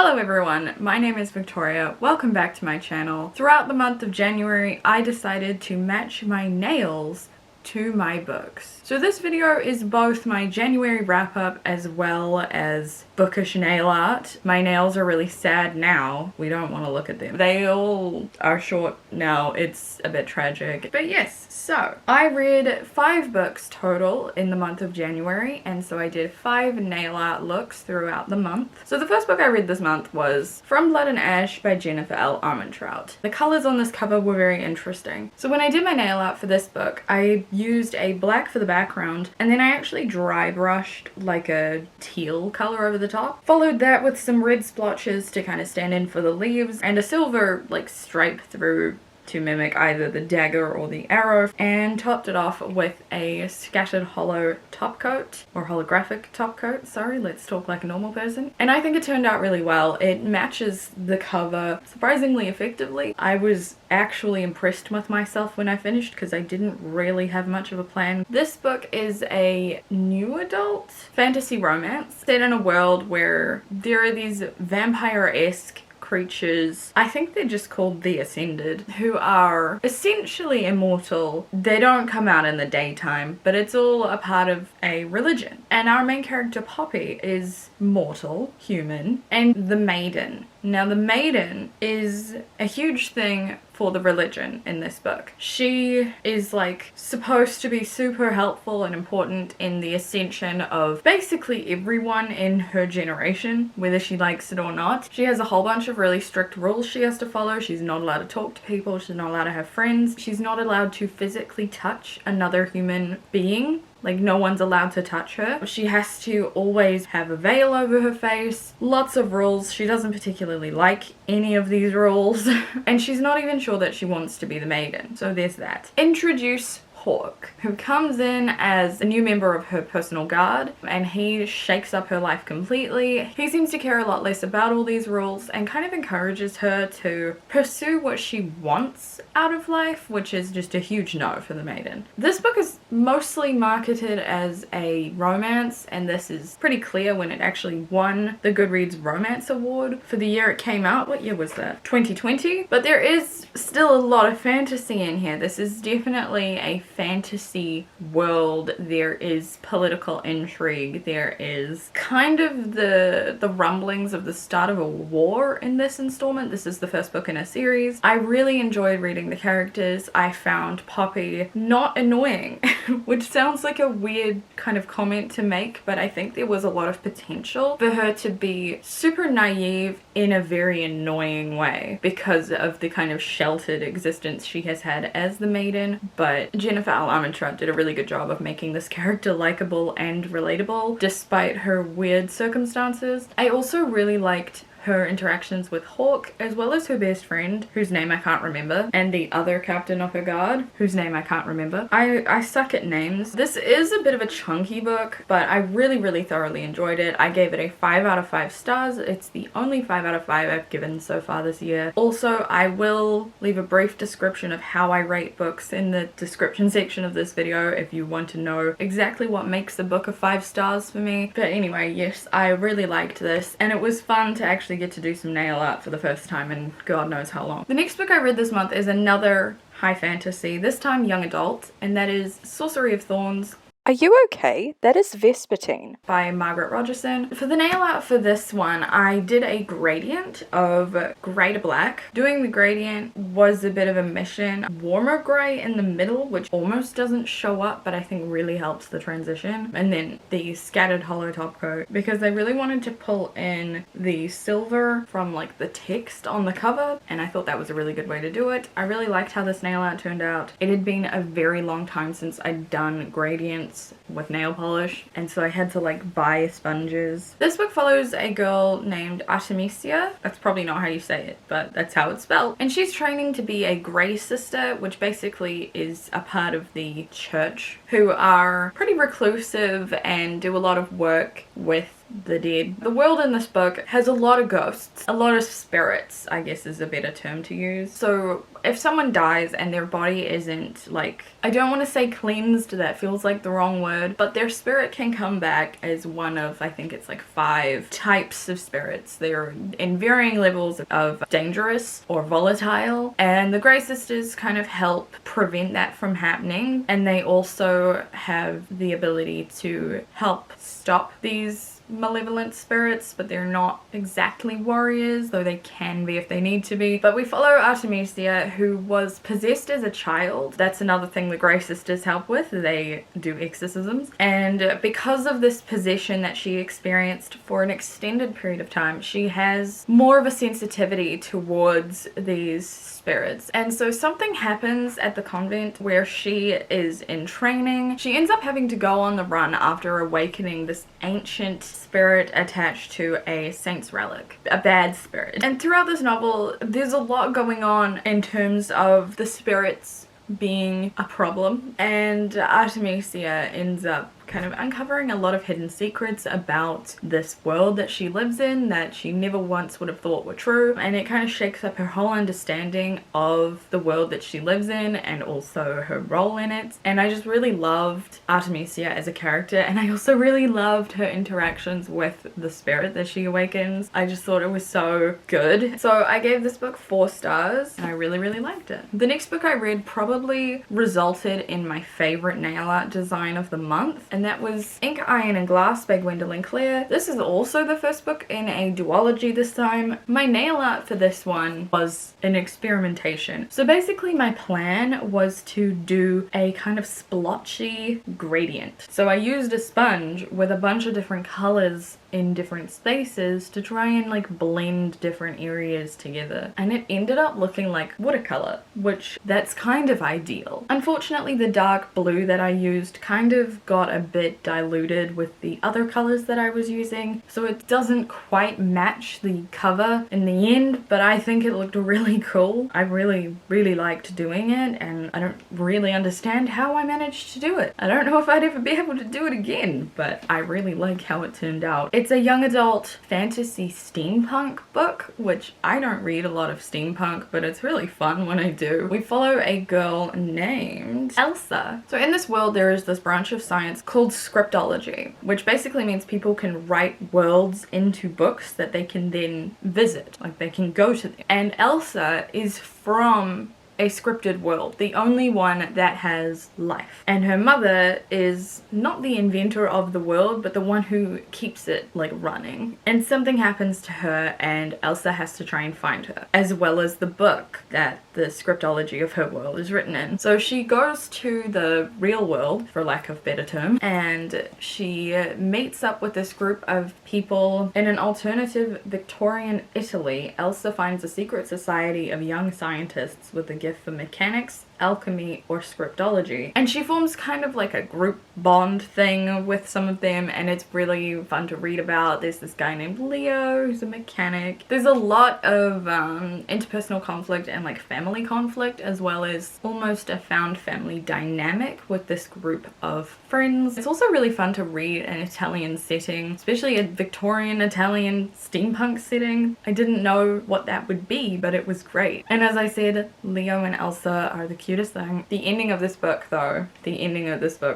Hello everyone, my name is Victoria. Welcome back to my channel. Throughout the month of January, I decided to match my nails to my books. So this video is both my January wrap-up as well as bookish nail art. My nails are really sad now. We don't want to look at them. They all are short now. It's a bit tragic. But yes, so I read 5 books total in the month of January, and so I did 5 nail art looks throughout the month. So the first book I read this month was From Blood and Ash by Jennifer L. Armentrout. The colors on this cover were very interesting. So when I did my nail art for this book, I used a black for the background, and then I actually dry brushed like a teal color over the top. Followed that with some red splotches to kind of stand in for the leaves, and a silver like stripe through to mimic either the dagger or the arrow, and topped it off with a scattered hollow top coat, or holographic top coat, sorry, let's talk like a normal person. And I think it turned out really well. It matches the cover surprisingly effectively. I was actually impressed with myself when I finished because I didn't really have much of a plan. This book is a new adult fantasy romance set in a world where there are these vampire-esque creatures, I think they're just called the Ascended, who are essentially immortal. They don't come out in the daytime, but it's all a part of a religion. And our main character, Poppy, is mortal, human, and the Maiden. Now, the Maiden is a huge thing for the religion in this book. She is like supposed to be super helpful and important in the ascension of basically everyone in her generation, whether she likes it or not. She has a whole bunch of really strict rules she has to follow. She's not allowed to talk to people, she's not allowed to have friends, she's not allowed to physically touch another human being. Like, no one's allowed to touch her. She has to always have a veil over her face. Lots of rules. She doesn't particularly like any of these rules. And she's not even sure that she wants to be the Maiden. So there's that. Introduce Hawk, who comes in as a new member of her personal guard, and he shakes up her life completely. He seems to care a lot less about all these rules and kind of encourages her to pursue what she wants out of life, which is just a huge no for the Maiden. This book is mostly marketed as a romance, and this is pretty clear when it actually won the Goodreads Romance Award for the year it came out. What year was that? 2020? But there is still a lot of fantasy in here. This is definitely a fantasy world. There is political intrigue. There is kind of the rumblings of the start of a war in this installment. This is the first book in a series. I really enjoyed reading the characters. I found Poppy not annoying, which sounds like a weird kind of comment to make, but I think there was a lot of potential for her to be super naive in a very annoying way because of the kind of sheltered existence she has had as the Maiden. But Jennifer L. Armentrout did a really good job of making this character likable and relatable despite her weird circumstances. I also really liked her interactions with Hawk, as well as her best friend, whose name I can't remember, and the other captain of her guard, whose name I can't remember. I suck at names. This is a bit of a chunky book, but I really thoroughly enjoyed it. I gave it a 5 out of 5 stars. It's the only 5 out of 5 I've given so far this year. Also, I will leave a brief description of how I rate books in the description section of this video if you want to know exactly what makes a book a 5 stars for me. But anyway, yes, I really liked this, and it was fun to actually get to do some nail art for the first time in God knows how long. The next book I read this month is another high fantasy, this time young adult, and that is Sorcery of Thorns. Are you okay? That is Vespertine. By Margaret Rogerson. For the nail art for this one, I did a gradient of grey to black. Doing the gradient was a bit of a mission. Warmer grey in the middle, which almost doesn't show up, but I think really helps the transition. And then the scattered hollow top coat, because I really wanted to pull in the silver from like the text on the cover, and I thought that was a really good way to do it. I really liked how this nail art turned out. It had been a very long time since I'd done gradients with nail polish, and so I had to like buy sponges. This book follows a girl named Artemisia. That's probably not how you say it, but that's how it's spelled. And she's training to be a Grey Sister, which basically is a part of the church, who are pretty reclusive and do a lot of work with the dead. The world in this book has a lot of ghosts, a lot of spirits, I guess is a better term to use. So if someone dies and their body isn't, like, I don't want to say cleansed, that feels like the wrong word, but their spirit can come back as one of, I think it's like 5 types of spirits. They're in varying levels of dangerous or volatile, and the Grey Sisters kind of help prevent that from happening, and they also have the ability to help stop these malevolent spirits, but they're not exactly warriors, though they can be if they need to be. But we follow Artemisia, who was possessed as a child. That's another thing the Grey Sisters help with. They do exorcisms, and because of this possession that she experienced for an extended period of time, she has more of a sensitivity towards these spirits. And so something happens at the convent where she is in training. She ends up having to go on the run after awakening this ancient spirit attached to a saint's relic, a bad spirit. And throughout this novel, there's a lot going on in terms of the spirits being a problem, and Artemisia ends up kind of uncovering a lot of hidden secrets about this world that she lives in that she never once would have thought were true, and it kind of shakes up her whole understanding of the world that she lives in and also her role in it. And I just really loved Artemisia as a character, and I also really loved her interactions with the spirit that she awakens. I just thought it was so good. So I gave this book 4 stars, and I really liked it. The next book I read probably resulted in my favorite nail art design of the month, and that was Ink, Iron and Glass by Gwendolyn Clare. This is also the first book in a duology this time. My nail art for this one was an experimentation. So basically my plan was to do a kind of splotchy gradient. So I used a sponge with a bunch of different colors in different spaces to try and like blend different areas together, and it ended up looking like watercolor, which that's kind of ideal. Unfortunately, the dark blue that I used kind of got a bit diluted with the other colors that I was using, so it doesn't quite match the cover in the end, but I think it looked really cool. I really liked doing it, and I don't really understand how I managed to do it. I don't know if I'd ever be able to do it again, but I really like how it turned out. It's a young adult fantasy steampunk book, which I don't read a lot of steampunk, but it's really fun when I do. We follow a girl named Elsa. So in this world there is this branch of science called scriptology, which basically means people can write worlds into books that they can then visit, like they can go to them. And Elsa is from a scripted world, the only one that has life. And her mother is not the inventor of the world, but the one who keeps it like running. And something happens to her and Elsa has to try and find her, as well as the book that the scriptology of her world is written in. So she goes to the real world, for lack of better term, and she meets up with this group of people in an alternative Victorian Italy. Elsa finds a secret society of young scientists with a gift for mechanics, alchemy, or scriptology, and she forms kind of like a group bond thing with some of them, and it's really fun to read about. There's this guy named Leo who's a mechanic. There's a lot of interpersonal conflict and like family conflict, as well as almost a found family dynamic with this group of friends. It's also really fun to read an Italian setting, especially a Victorian Italian steampunk setting. I didn't know what that would be, but it was great. And as I said, Leo and Elsa are the cutest thing. The ending of this book though,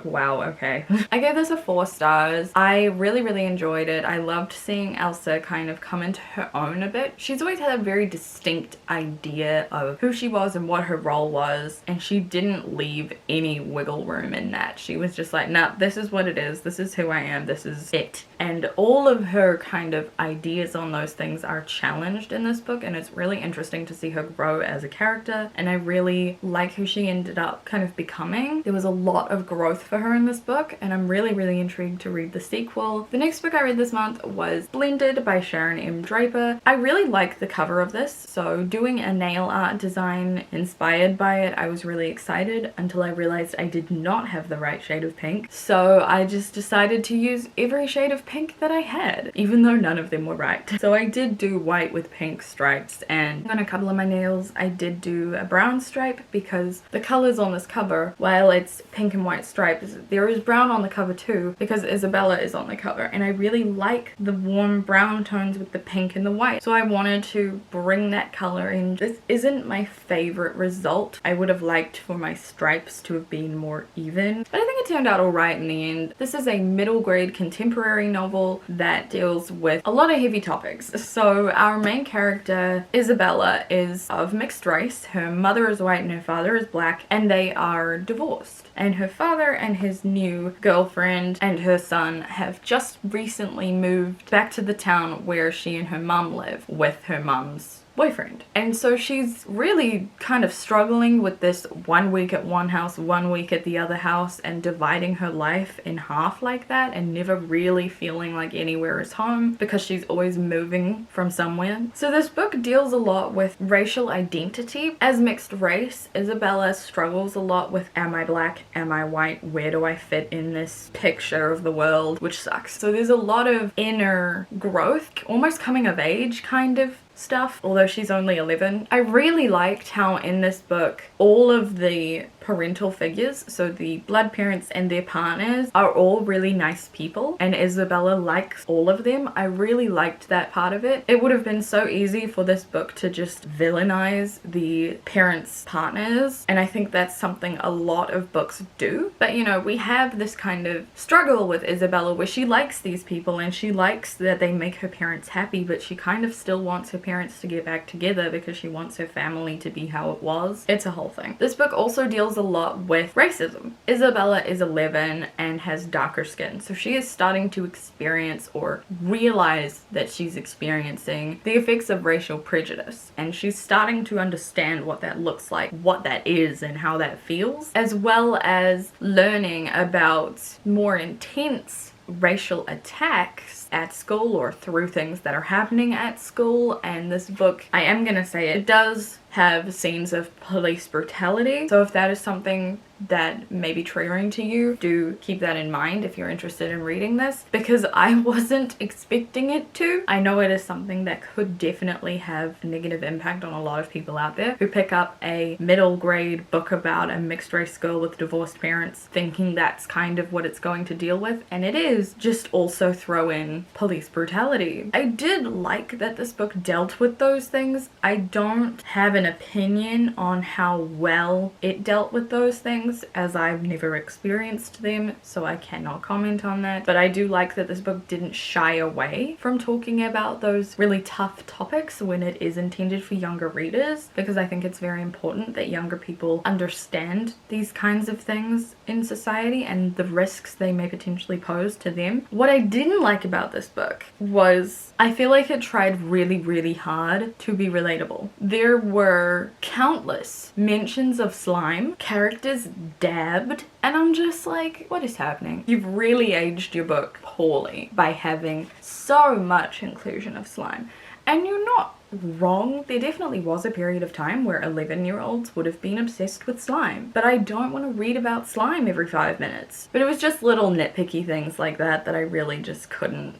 wow, okay. I gave this a 4 stars. I really enjoyed it. I loved seeing Elsa kind of come into her own a bit. She's always had a very distinct idea of who she was and what her role was, and she didn't leave any wiggle room in that. She was just like, nah, this is what it is, this is who I am, this is it. And all of her kind of ideas on those things are challenged in this book, and it's really interesting to see her grow as a character, and I really like who she ended up kind of becoming. There was a lot of growth for her in this book, and I'm really intrigued to read the sequel. The next book I read this month was Blended by Sharon M. Draper. I really like the cover of this, so doing a nail art design inspired by it, I was really excited until I realized I did not have the right shade of pink. So I just decided to use every shade of pink that I had, even though none of them were right. So I did do white with pink stripes, and on a couple of my nails I did do a brown stripe because because the colors on this cover, while it's pink and white stripes, there is brown on the cover too, because Isabella is on the cover, and I really like the warm brown tones with the pink and the white, so I wanted to bring that color in. This isn't my favorite result. I would have liked for my stripes to have been more even, but I think it turned out alright in the end. This is a middle grade contemporary novel that deals with a lot of heavy topics. So our main character, Isabella, is of mixed race. Her mother is white and her father is black, and they are divorced. And her father and his new girlfriend and her son have just recently moved back to the town where she and her mum live with her mum's boyfriend. And so she's really kind of struggling with this 1 week at one house, 1 week at the other house, and dividing her life in half like that, and never really feeling like anywhere is home because she's always moving from somewhere. So this book deals a lot with racial identity. As mixed race, Isabella struggles a lot with, am I black, am I white, where do I fit in this picture of the world, which sucks. So there's a lot of inner growth, almost coming of age kind of stuff, although she's only 11. I really liked how in this book all of the parental figures, so the blood parents and their partners, are all really nice people, and Isabella likes all of them. I really liked that part of it. It would have been so easy for this book to just villainize the parents' partners, and I think that's something a lot of books do. But you know, we have this kind of struggle with Isabella where she likes these people and she likes that they make her parents happy, but she kind of still wants her parents to get back together because she wants her family to be how it was. It's a whole thing. This book also deals a lot with racism. Isabella is 11 and has darker skin, so she is starting to experience or realize that she's experiencing the effects of racial prejudice, and she's starting to understand what that looks like, what that is, and how that feels, as well as learning about more intense racial attacks at school or through things that are happening at school. And this book, I am gonna say, it does have scenes of police brutality, so if that is something that may be triggering to you, do keep that in mind if you're interested in reading this, because I wasn't expecting it to. I know it is something that could definitely have a negative impact on a lot of people out there who pick up a middle grade book about a mixed race girl with divorced parents thinking that's kind of what it's going to deal with, and it is. Just also throw in police brutality. I did like that this book dealt with those things. I don't have an opinion on how well it dealt with those things, as I've never experienced them, so I cannot comment on that. But I do like that this book didn't shy away from talking about those really tough topics when it is intended for younger readers, because I think it's very important that younger people understand these kinds of things in society and the risks they may potentially pose to them. What I didn't like about this book was I feel like it tried really hard to be relatable. There were countless mentions of slime, characters dabbed, and I'm just like, what is happening? You've really aged your book poorly by having so much inclusion of slime. And you're not wrong. There definitely was a period of time where 11-year-olds would have been obsessed with slime, but I don't want to read about slime every 5 minutes. But it was just little nitpicky things like that that I really just couldn't.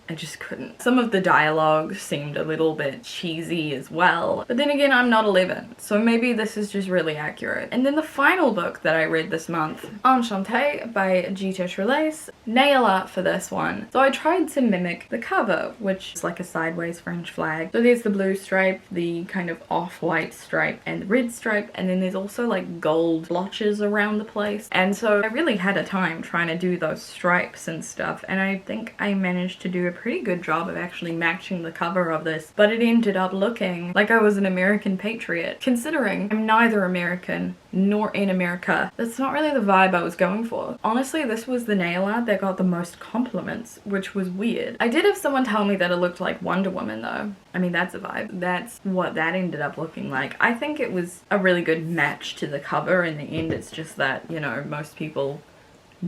Some of the dialogue seemed a little bit cheesy as well, but then again, I'm not 11, so maybe this is just really accurate. And then the final book that I read this month, Enchanté by Gita Trelase. Nail art for this one. So I tried to mimic the cover, which is like a sideways French flag. So there's the blue stripe, the kind of off-white stripe, and the red stripe, and then there's also like gold blotches around the place. And so I really had a time trying to do those stripes and stuff, and I think I managed to do a pretty good job of actually matching the cover of this, but it ended up looking like I was an American patriot. Considering I'm neither American nor in America, that's not really the vibe I was going for. Honestly, this was the nail art that got the most compliments, which was weird. I did have someone tell me that it looked like Wonder Woman though. I mean, that's a vibe. That's what that ended up looking like. I think it was a really good match to the cover. In the end, it's just that, you know, most people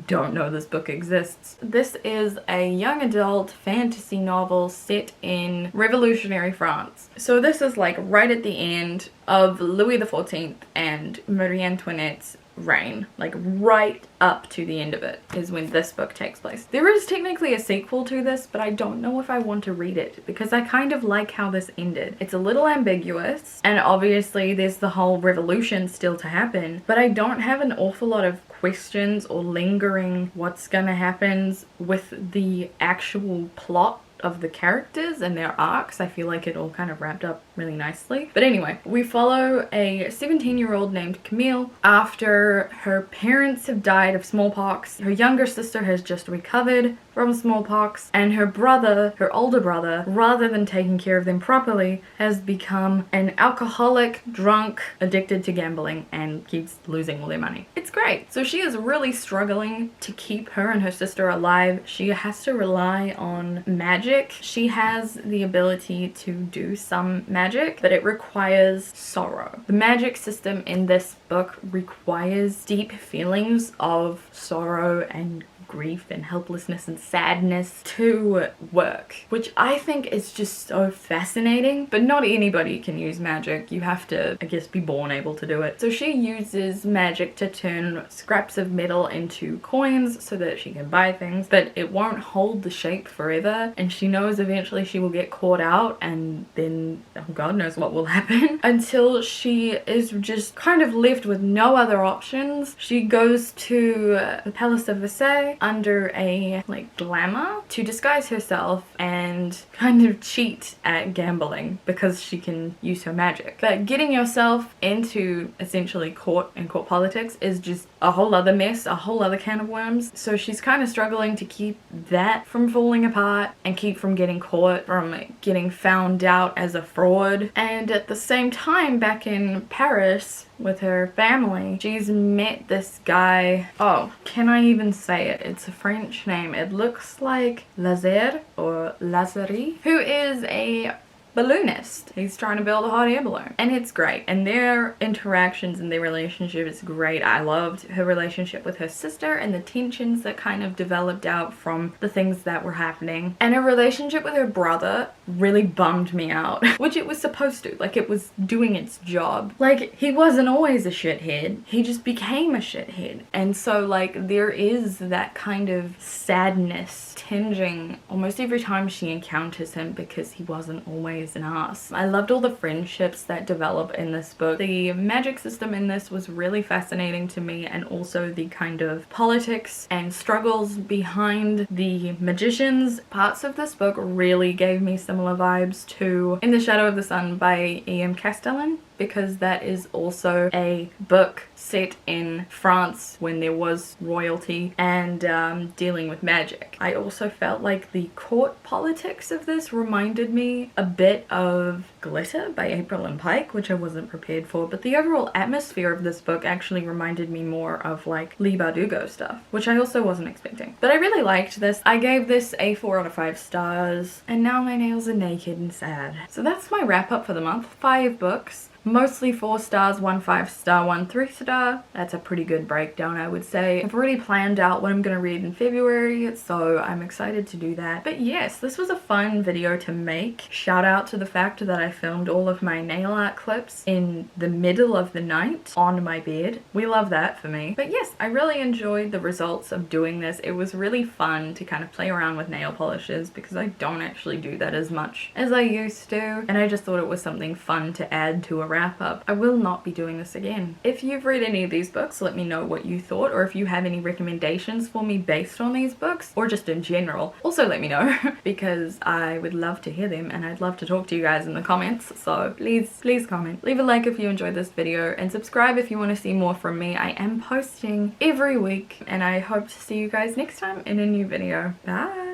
don't know this book exists. This is a young adult fantasy novel set in revolutionary France. So this is like right at the end of Louis XIV and Marie Antoinette's reign, like right up to the end of it is when this book takes place. There is technically a sequel to this, but I don't know if I want to read it because I kind of like how this ended. It's a little ambiguous, and obviously there's the whole revolution still to happen, but I don't have an awful lot of questions or lingering what's gonna happen with the actual plot of the characters and their arcs. I feel like it all kind of wrapped up really nicely. But anyway, we follow a 17-year-old named Camille after her parents have died of smallpox. Her younger sister has just recovered from smallpox, and her brother, her older brother, rather than taking care of them properly, has become an alcoholic, drunk, addicted to gambling, and keeps losing all their money. It's great. So she is really struggling to keep her and her sister alive. She has to rely on magic. She has the ability to do some magic, but it requires sorrow. The magic system in this book requires deep feelings of sorrow and grief and helplessness and sadness to work, which I think is just so fascinating. But not anybody can use magic. You have to, I guess, be born able to do it. So she uses magic to turn scraps of metal into coins so that she can buy things, but it won't hold the shape forever, and she knows eventually she will get caught out, and then God knows what will happen until she is just kind of left with no other options. She goes to the Palace of Versailles under a like glamour to disguise herself and kind of cheat at gambling because she can use her magic. But getting yourself into essentially court and court politics is just a whole other mess, a whole other can of worms. So she's kind of struggling to keep that from falling apart and keep from getting caught, from getting found out as a fraud. And at the same time, back in Paris with her family, she's met this guy. Oh, can I even say it? It's a French name. It looks like Lazare or Lazare, who is a balloonist. He's trying to build a hot air balloon, and it's great, and their interactions and their relationship is great. I loved her relationship with her sister and the tensions that kind of developed out from the things that were happening, and her relationship with her brother really bummed me out, which it was supposed to. Like, it was doing its job. Like, he wasn't always a shithead, he just became a shithead, and so like there is that kind of sadness tinging almost every time she encounters him because he wasn't always an ass. I loved all the friendships that develop in this book. The magic system in this was really fascinating to me, and also the kind of politics and struggles behind the magicians. Parts of this book really gave me similar vibes to In the Shadow of the Sun by E.M. Castellan, because that is also a book set in France when there was royalty and dealing with magic. I also felt like the court politics of this reminded me a bit of Glitter by April and Pike, which I wasn't prepared for, but the overall atmosphere of this book actually reminded me more of like Leigh Bardugo stuff, which I also wasn't expecting. But I really liked this. I gave this a 4 out of 5 stars, and now my nails are naked and sad. So that's my wrap up for the month. 5 books. Mostly 4 stars, 1 5-star, 1 3-star. That's a pretty good breakdown, I would say. I've already planned out what I'm gonna read in February, so I'm excited to do that. But yes, this was a fun video to make. Shout out to the fact that I filmed all of my nail art clips in the middle of the night on my bed. We love that for me. But yes, I really enjoyed the results of doing this. It was really fun to kind of play around with nail polishes because I don't actually do that as much as I used to, and I just thought it was something fun to add to a wrap up. I will not be doing this again. If you've read any of these books, let me know what you thought, or if you have any recommendations for me based on these books, or just in general, also let me know because I would love to hear them, and I'd love to talk to you guys in the comments. So please comment. Leave a like if you enjoyed this video, and subscribe if you want to see more from me. I am posting every week, and I hope to see you guys next time in a new video. Bye!